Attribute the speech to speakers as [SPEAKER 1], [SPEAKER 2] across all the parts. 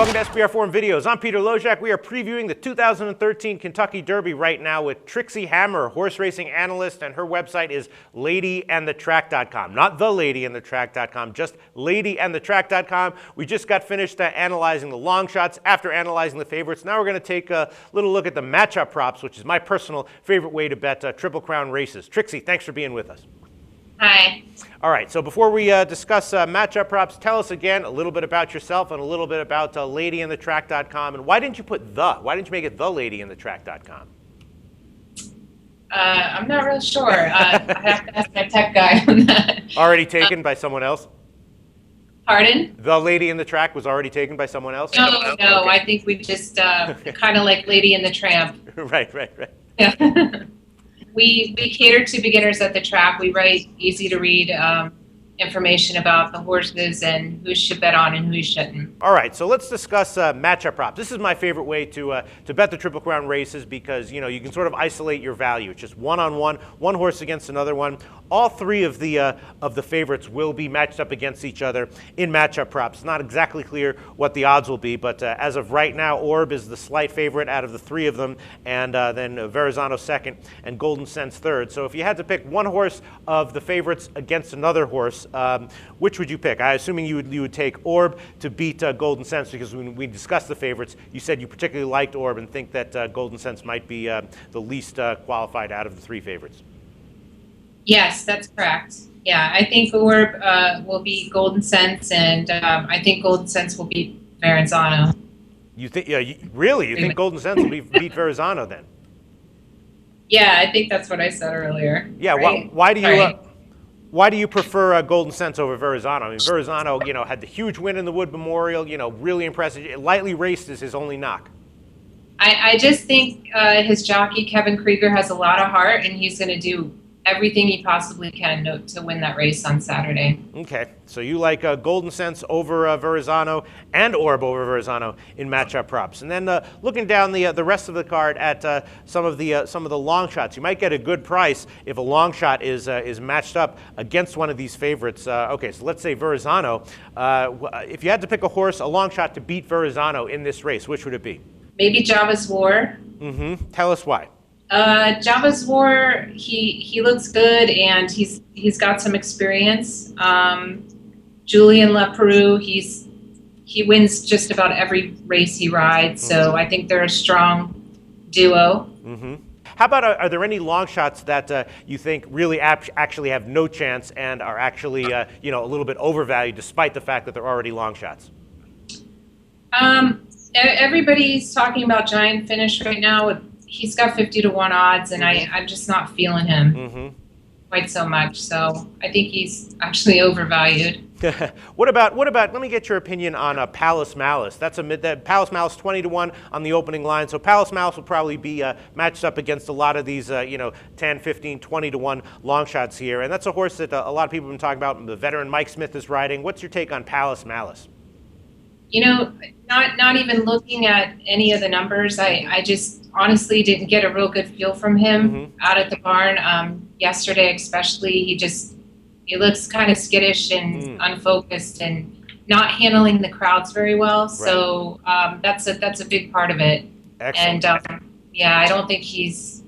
[SPEAKER 1] Welcome to SBR Forum Videos. I'm Peter Lojak. We are previewing the 2013 Kentucky Derby right now with Trixie Hammer, horse racing analyst, and her website is ladyandthetrack.com. Not theladyandthetrack.com, just ladyandthetrack.com. We just got finished analyzing the long shots after analyzing the favorites. Now we're going to take a little look at the matchup props, which is my personal favorite way to bet Triple Crown races. Trixie, thanks for being with us.
[SPEAKER 2] Hi.
[SPEAKER 1] All right, so before we discuss matchup props, tell us again a little bit about yourself and a little bit about ladyandthetrack.com. And why didn't you put the? Why didn't you make it theladyandthetrack.com?
[SPEAKER 2] I'm not really sure. I have to ask my tech guy on that.
[SPEAKER 1] Already taken by someone else?
[SPEAKER 2] Pardon?
[SPEAKER 1] The Lady in the Track was already taken by someone else?
[SPEAKER 2] No,
[SPEAKER 1] Okay.
[SPEAKER 2] I think we just kind of like Lady and the Tramp.
[SPEAKER 1] Right.
[SPEAKER 2] Yeah. We cater to beginners at the track. We write easy to read information about the horses and who should bet on and who shouldn't.
[SPEAKER 1] All right, so let's discuss matchup props. This is my favorite way to bet the Triple Crown races because you can sort of isolate your value. It's just one-on-one, one horse against another one. All three of the favorites will be matched up against each other in matchup props. It's not exactly clear what the odds will be, but as of right now, Orb is the slight favorite out of the three of them, and then Verrazano second and Golden Sense third. So if you had to pick one horse of the favorites against another horse, which would you pick? I'm assuming you would take Orb to beat Golden Sense, because when we discussed the favorites, you said you particularly liked Orb and think that Golden Sense might be the least qualified out of the three favorites.
[SPEAKER 2] Yes, that's correct. Yeah, I think Orb will beat Golden Sense, and I think Golden Sense will beat Verrazano.
[SPEAKER 1] You think? Yeah, really? You think Golden Sense will beat Verrazano then?
[SPEAKER 2] Yeah, I think that's what I said earlier.
[SPEAKER 1] Yeah.
[SPEAKER 2] Right?
[SPEAKER 1] Why do you prefer Golden Sense over Verrazano? I mean, Verrazano, had the huge win in the Wood Memorial. Really impressive. Lightly raced is his only knock.
[SPEAKER 2] I just think his jockey Kevin Krieger has a lot of heart, and he's going to do everything he possibly can to win that race on Saturday.
[SPEAKER 1] Okay, so you like Golden Sense over Verrazano and Orb over Verrazano in matchup props. And then looking down the rest of the card at some of the long shots, you might get a good price if a long shot is matched up against one of these favorites. Okay, so let's say Verrazano. If you had to pick a horse, a long shot to beat Verrazano in this race, which would it be?
[SPEAKER 2] Maybe Java's War.
[SPEAKER 1] Mm-hmm. Tell us why.
[SPEAKER 2] Java's War, he looks good, and he's got some experience. Julien Leparoux, he wins just about every race he rides, so I think they're a strong duo.
[SPEAKER 1] Mm-hmm. How about, are there any long shots that you think really actually have no chance and are actually a little bit overvalued despite the fact that they're already long shots?
[SPEAKER 2] Everybody's talking about Giant Finish right now. He's got 50-1 odds, and I'm just not feeling him quite so much. So I think he's actually overvalued.
[SPEAKER 1] What about? Let me get your opinion on Palace Malice. That's Palace Malice 20-1 on the opening line. So Palace Malice will probably be matched up against a lot of these 10, 15, 20-1 long shots here, and that's a horse that a lot of people have been talking about. The veteran Mike Smith is riding. What's your take on Palace Malice?
[SPEAKER 2] Not even looking at any of the numbers, I just honestly didn't get a real good feel from him out at the barn. Yesterday especially, he looks kind of skittish and unfocused and not handling the crowds very well. Right. So that's a big part of it.
[SPEAKER 1] Excellent.
[SPEAKER 2] And I don't think he's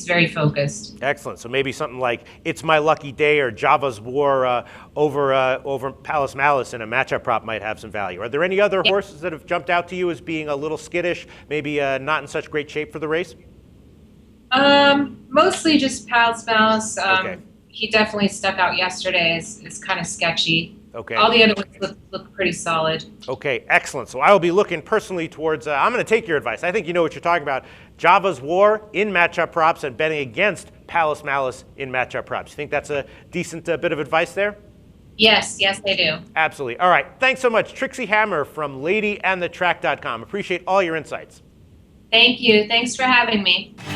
[SPEAKER 2] very focused.
[SPEAKER 1] Excellent. So maybe something like It's My Lucky Day or Java's War over Palace Malice in a matchup prop might have some value. Are there any other horses that have jumped out to you as being a little skittish, maybe not in such great shape for the race?
[SPEAKER 2] Mostly just Palace Malice.
[SPEAKER 1] Okay.
[SPEAKER 2] He definitely stuck out yesterday as kind of sketchy.
[SPEAKER 1] Okay.
[SPEAKER 2] All the other ones look pretty solid.
[SPEAKER 1] Okay, excellent. So I will be looking personally towards, I'm going to take your advice. I think you know what you're talking about. Java's War in matchup props and betting against Palace Malice in matchup props. You think that's a decent bit of advice there?
[SPEAKER 2] Yes, I do.
[SPEAKER 1] Absolutely. All right. Thanks so much. Trixie Hammer from ladyandthetrack.com. Appreciate all your insights.
[SPEAKER 2] Thank you. Thanks for having me.